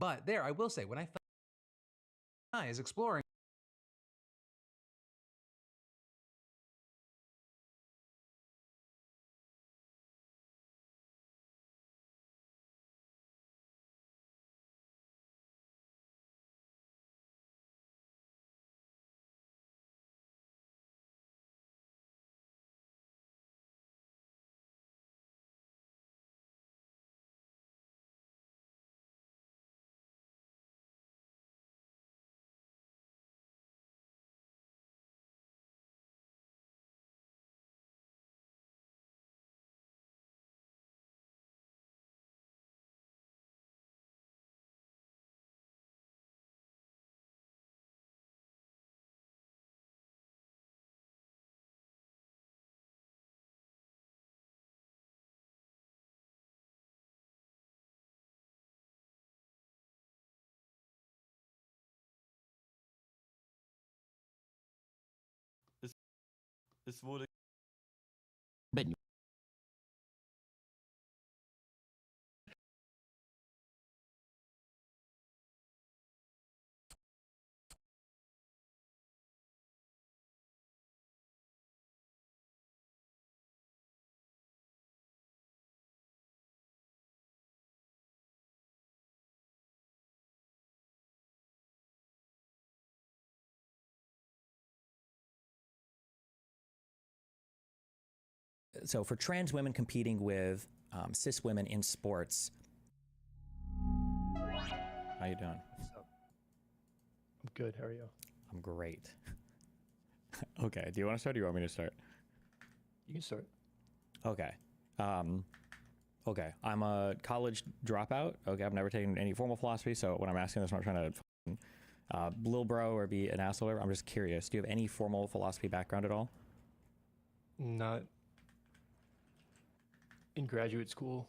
But there, I will say, when I felt is exploring. Es wurde So for trans women competing with cis women in sports, how you doing? I'm good. How are you? I'm great. Okay. Do you want to start or do you want me to start? You can start. Okay. Okay. I'm a college dropout. Okay. I've never taken any formal philosophy. So when I'm asking this, I'm not trying to little bro or be an asshole. I'm just curious. Do you have any formal philosophy background at all? Not in graduate school.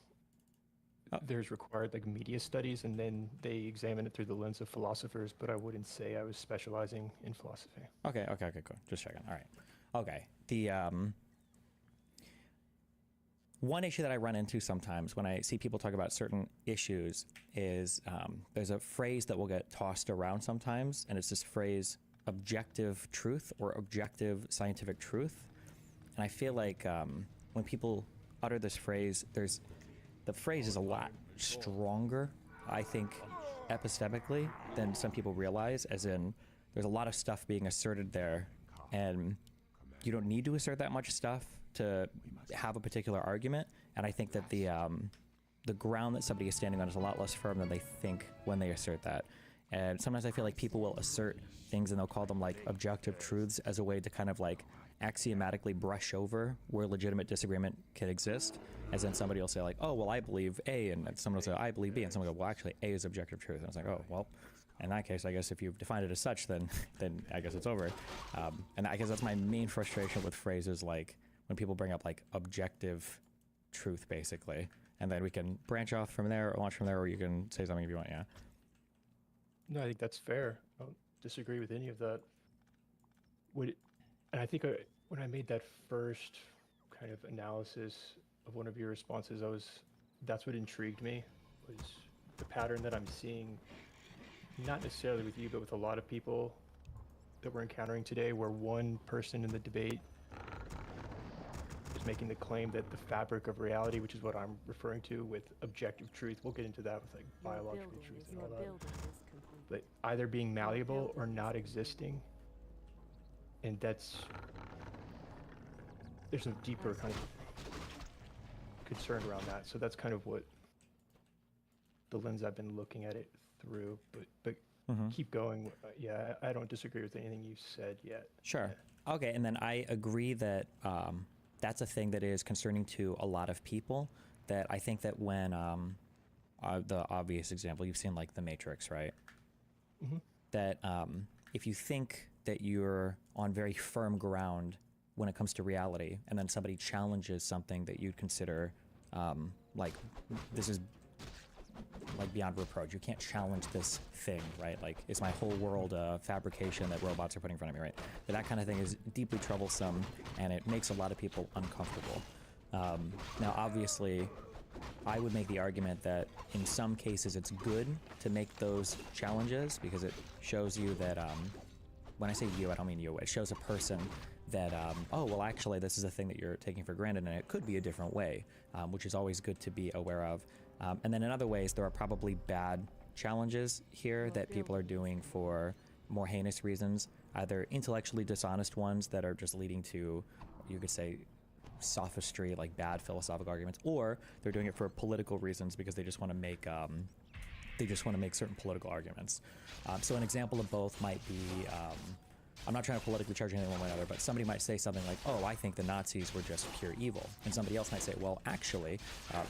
Oh. There's required like media studies, and then they examine it through the lens of philosophers, but I wouldn't say I was specializing in philosophy. Okay, cool. Just checking. All right. Okay. The one issue that I run into sometimes when I see people talk about certain issues is there's a phrase that will get tossed around sometimes, and it's this phrase, objective truth or objective scientific truth. And I feel like when people utter this phrase, the phrase is a lot stronger, I think, epistemically than some people realize, as in there's a lot of stuff being asserted there, and you don't need to assert that much stuff to have a particular argument. And I think that the ground that somebody is standing on is a lot less firm than they think when they assert that. And sometimes I feel like people will assert things and they'll call them like objective truths as a way to kind of like axiomatically brush over where legitimate disagreement can exist. As then somebody will say like, oh, well, I believe A, and someone will say, I believe B, and someone will go, well, actually, A is objective truth. And it's like, oh, well, in that case, I guess if you've defined it as such, then I guess it's over. And I guess that's my main frustration with phrases like when people bring up like objective truth, basically. And then we can branch off from there or launch from there, or you can say something if you want, yeah. No, I think that's fair. I don't disagree with any of that. And I think when I made that first kind of analysis of one of your responses, that's what intrigued me, was the pattern that I'm seeing, not necessarily with you, but with a lot of people that we're encountering today, where one person in the debate is making the claim that the fabric of reality, which is what I'm referring to with objective truth, we'll get into that with like biological truth and all that, but either being malleable or not existing. And there's some deeper kind of concern around that. So that's kind of what the lens I've been looking at it through, but keep going. Yeah, I don't disagree with anything you said yet. Sure. Yeah. Okay, and then I agree that that's a thing that is concerning to a lot of people. That I think that when the obvious example, you've seen like The Matrix, right? Mm-hmm. That if you think that you're on very firm ground when it comes to reality, and then somebody challenges something that you'd consider like this is like beyond reproach. You can't challenge this thing, right? Like, is my whole world a fabrication that robots are putting in front of me, right? But that kind of thing is deeply troublesome, and it makes a lot of people uncomfortable. Now, obviously, I would make the argument that in some cases it's good to make those challenges because it shows you that, when I say you, I don't mean you, it shows a person that, oh, well, actually, this is a thing that you're taking for granted, and it could be a different way, which is always good to be aware of. And then in other ways, there are probably bad challenges here that people are doing for more heinous reasons, either intellectually dishonest ones that are just leading to, you could say, sophistry, like bad philosophical arguments, or they're doing it for political reasons because they just want to make certain political arguments. So an example of both might be, I'm not trying to politically charge anyone one way or another, but somebody might say something like, oh, I think the Nazis were just pure evil. And somebody else might say, well, actually,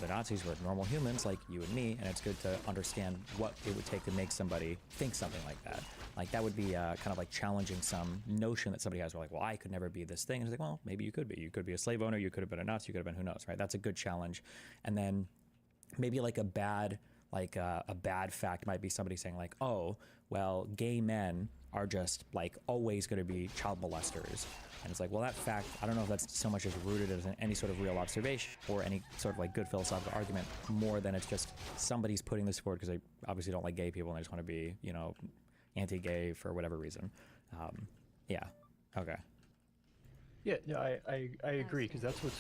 the Nazis were normal humans like you and me, and it's good to understand what it would take to make somebody think something like that. Like, that would be kind of like challenging some notion that somebody has. Where like, well, I could never be this thing. And it's like, well, maybe you could be. You could be a slave owner. You could have been a Nazi. You could have been who knows, right? That's a good challenge. And then maybe like a bad fact might be somebody saying like, oh, well, gay men are just like always going to be child molesters. And it's like, well, that fact, I don't know if that's so much as rooted as in any sort of real observation or any sort of like good philosophical argument, more than it's just somebody's putting this forward because they obviously don't like gay people and they just want to be, you know, anti-gay for whatever reason. Yeah. Okay. Yeah, no, I agree, because that's what's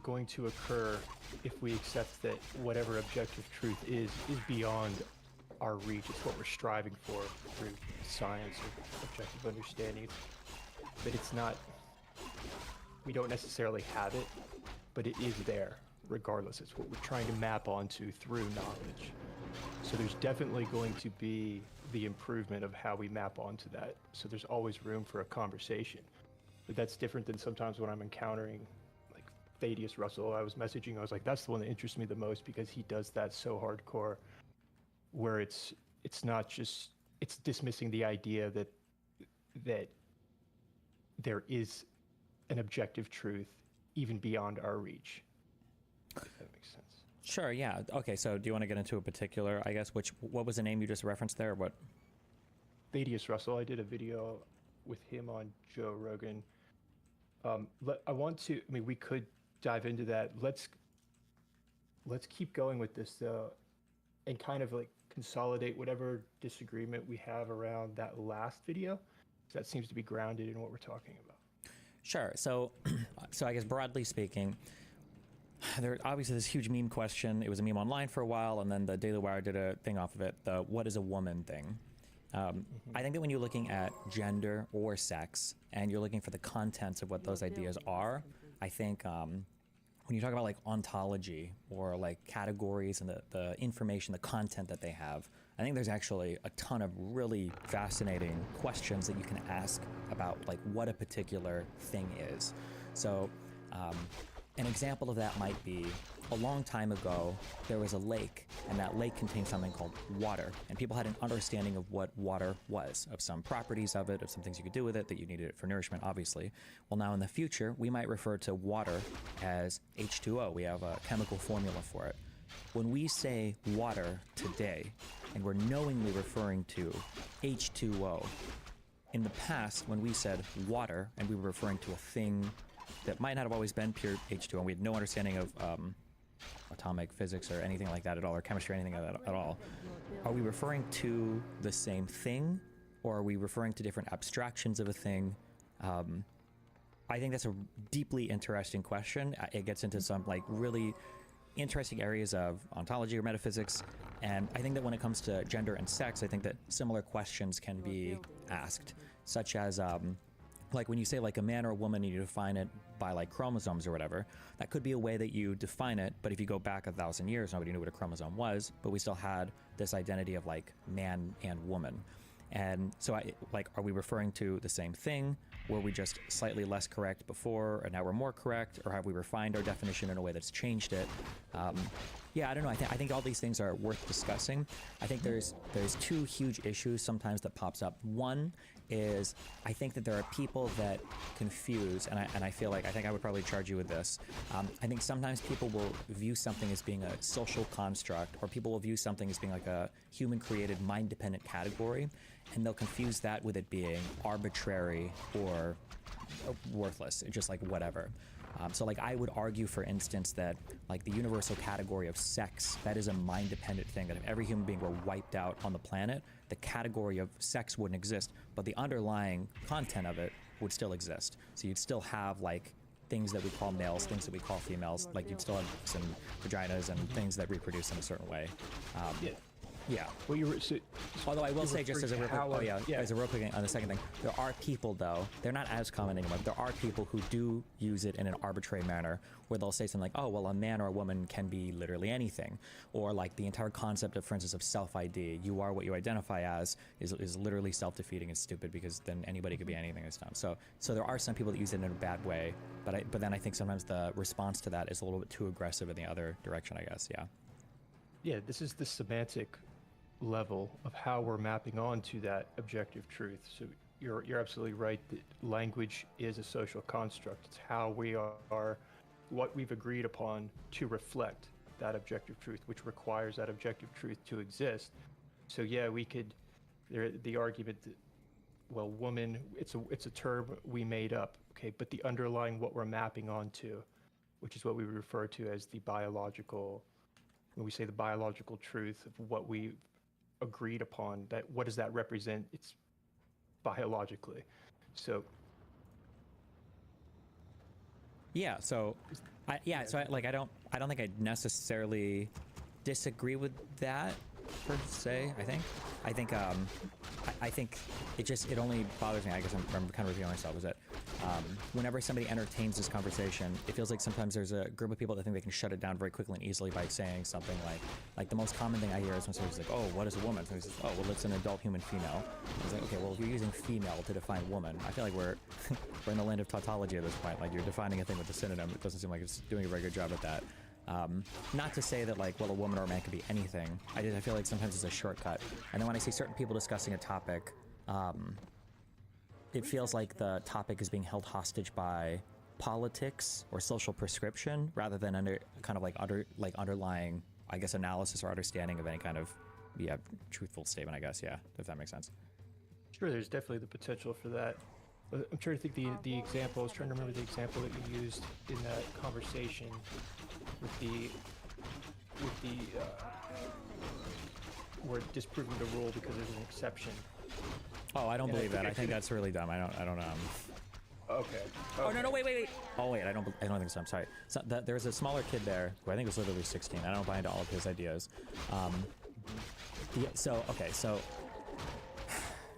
going to occur if we accept that whatever objective truth is beyond our reach. It's what we're striving for through science or objective understanding. But it's not, we don't necessarily have it, but it is there regardless. It's what we're trying to map onto through knowledge. So there's definitely going to be the improvement of how we map onto that. So there's always room for a conversation. But that's different than sometimes when I'm encountering like Thaddeus Russell. I was messaging, I was like, that's the one that interests me the most because he does that so hardcore, where it's not just, it's dismissing the idea that there is an objective truth even beyond our reach. If that makes sense. Sure, yeah. Okay, so do you want to get into a particular, I guess, what was the name you just referenced there? What? Thaddeus Russell. I did a video with him on Joe Rogan. We could dive into that. Let's keep going with this though, and kind of like consolidate whatever disagreement we have around that last video. That seems to be grounded in what we're talking about. Sure. So I guess broadly speaking, there obviously this huge meme question. It was a meme online for a while, and then the Daily Wire did a thing off of it, the what is a woman thing. I think that when you're looking at gender or sex, and you're looking for the contents of what those ideas are, I think when you talk about like ontology or like categories and the information, the content that they have, I think there's actually a ton of really fascinating questions that you can ask about like what a particular thing is. So an example of that might be a long time ago, there was a lake, and that lake contained something called water. And people had an understanding of what water was, of some properties of it, of some things you could do with it, that you needed it for nourishment, obviously. Well, now in the future, we might refer to water as H2O. We have a chemical formula for it. When we say water today, and we're knowingly referring to H2O, in the past, when we said water, and we were referring to a thing that might not have always been pure H2O, and we had no understanding of atomic physics or anything like that at all, or chemistry or anything like that at all. Are we referring to the same thing, or are we referring to different abstractions of a thing? I think that's a deeply interesting question. It gets into some like really interesting areas of ontology or metaphysics, and I think that when it comes to gender and sex, I think that similar questions can be asked, such as like when you say like a man or a woman, you define it by like chromosomes or whatever. That could be a way that you define it, but if you go back 1,000 years, nobody knew what a chromosome was, but we still had this identity of like man and woman. And so are we referring to the same thing? Were we just slightly less correct before, and now we're more correct, or have we refined our definition in a way that's changed it? Yeah, I don't know. I think all these things are worth discussing. I think there's two huge issues sometimes that pops up. One is I think that there are people that confuse, and I feel like I think I would probably charge you with this. I think sometimes people will view something as being a social construct, or people will view something as being like a human-created, mind-dependent category, and they'll confuse that with it being arbitrary or worthless, just like whatever. So like I would argue, for instance, that like the universal category of sex, that is a mind-dependent thing, that if every human being were wiped out on the planet, the category of sex wouldn't exist, but the underlying content of it would still exist. So you'd still have like things that we call males, things that we call females, like you'd still have some vaginas and things that reproduce in a certain way. Yeah. Well, you were, so, Although I will say, just as a real quick, yeah. as a real quick on the second thing, there are people though, they're not as common anymore. There are people who do use it in an arbitrary manner, where they'll say something like, "Oh, well, a man or a woman can be literally anything," or like the entire concept of, for instance, of self-ID. You are what you identify as is literally self-defeating and stupid, because then anybody could be anything this time. So there are some people that use it in a bad way, but then I think sometimes the response to that is a little bit too aggressive in the other direction, I guess. Yeah. Yeah, this is the semantic level of how we're mapping onto that objective truth. So you're absolutely right that language is a social construct. It's how we are, what we've agreed upon to reflect that objective truth, which requires that objective truth to exist. So yeah, we could, the argument that, well, woman, it's a term we made up, okay, but the underlying what we're mapping onto, which is what we refer to as the biological, when we say the biological truth of what we agreed upon, that what does that represent? It's biologically. So yeah, so I don't think I necessarily disagree with that per se. I think it only bothers me, I guess I'm kind of repeating myself, is that whenever somebody entertains this conversation, it feels like sometimes there's a group of people that think they can shut it down very quickly and easily by saying something like the most common thing I hear is when somebody's like, "Oh, what is a woman?" Somebody says, "Oh, well, it's an adult human female." It's like, okay, well, if you're using female to define woman, I feel like we're in the land of tautology at this point. Like, you're defining a thing with a synonym. It doesn't seem like it's doing a very good job at that. Not to say that, like, well, a woman or a man could be anything. I feel like sometimes it's a shortcut. And then when I see certain people discussing a topic, it feels like the topic is being held hostage by politics or social prescription, rather than under kind of like underlying, I guess, analysis or understanding of any kind of truthful statement, I guess. Yeah, if that makes sense. sure, there's definitely the potential for that. But I'm trying to think the example. I was trying to remember the example that you used in that conversation with the where disproving the rule because there's an exception. Oh, I don't believe that. I think that's really dumb. I don't. Okay. Oh no, wait. Oh wait, I don't think so. I'm sorry. So there's a smaller kid there who I think was literally 16. I don't buy into all of his ideas. So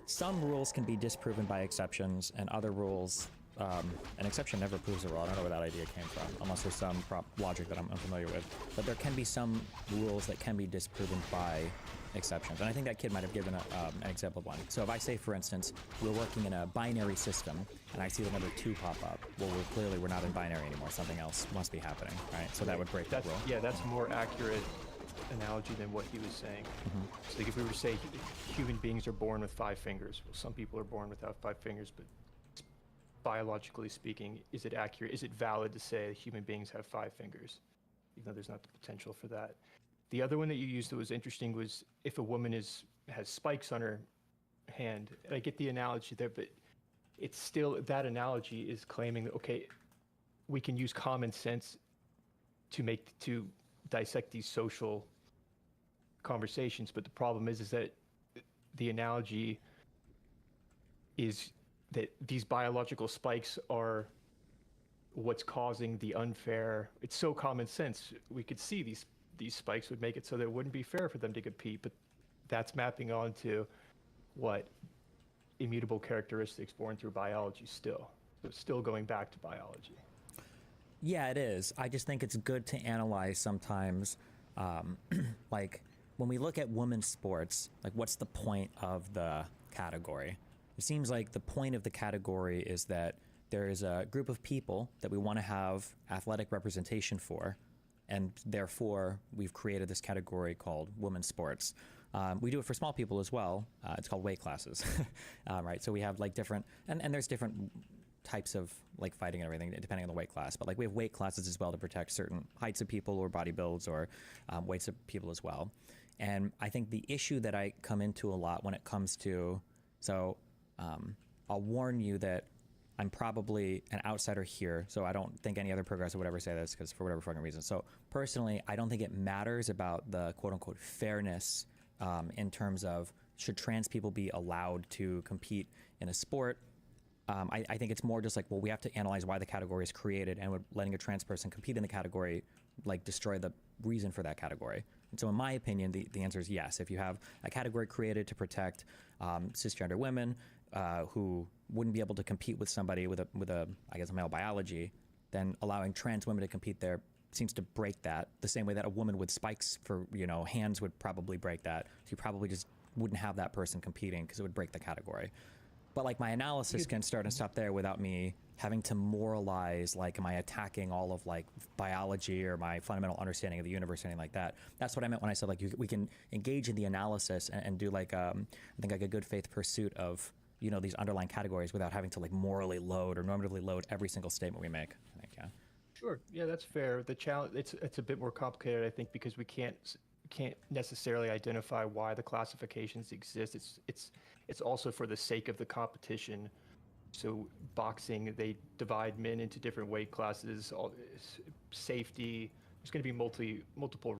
some rules can be disproven by exceptions, and other rules, an exception never proves a rule. I don't know where that idea came from, unless there's some logic that I'm unfamiliar with. But there can be some rules that can be disproven by exceptions. And I think that kid might have given an example of one. So if I say, for instance, we're working in a binary system, and I see the number 2 pop up, well, we're not in binary anymore. Something else must be happening, right? So that would break that rule. Yeah, that's a more accurate analogy than what he was saying. So like if we were to say human beings are born with 5 fingers, well, some people are born without 5 fingers, but biologically speaking, is it accurate? Is it valid to say human beings have 5 fingers, even though there's not the potential for that? The other one that you used that was interesting was if a woman has spikes on her hand. I get the analogy there, but it's still, that analogy is claiming that, okay, we can use common sense to dissect these social conversations, but the problem is that the analogy is that these biological spikes are what's causing the unfair. It's so common sense. We could see these spikes would make it so that it wouldn't be fair for them to compete, but that's mapping onto what immutable characteristics born through biology still. So it's still going back to biology. Yeah, it is. I just think it's good to analyze sometimes, like when we look at women's sports, like what's the point of the category? It seems like the point of the category is that there is a group of people that we want to have athletic representation for, and therefore we've created this category called women's sports. We do it for small people as well. It's called weight classes, right? So we have like different, and there's different types of like fighting and everything depending on the weight class, but like we have weight classes as well to protect certain heights of people or body builds or weights of people as well. And I think the issue that I come into a lot when it comes to, so I'll warn you that I'm probably an outsider here, so I don't think any other progressive would ever say this, because for whatever fucking reason. So personally, I don't think it matters about the quote unquote fairness in terms of should trans people be allowed to compete in a sport. I think it's more just like, well, we have to analyze why the category is created, and would letting a trans person compete in the category like destroy the reason for that category? And so in my opinion, the answer is yes. If you have a category created to protect cisgender women who wouldn't be able to compete with somebody with a I guess, male biology, then allowing trans women to compete there seems to break that, the same way that a woman with spikes for, you know, hands would probably break that. So you probably just wouldn't have that person competing because it would break the category. But like my analysis can start and stop there without me having to moralize, like, am I attacking all of like biology or my fundamental understanding of the universe or anything like that. That's what I meant when I said like we can engage in the analysis and do like I think like a good faith pursuit of, you know, these underlying categories without having to like morally load or normatively load every single statement we make. I think, yeah. Sure. Yeah, that's fair. The challenge, it's a bit more complicated, I think, because we can't necessarily identify why the classifications exist. It's also for the sake of the competition. So boxing, they divide men into different weight classes. Safety. There's going to be multiple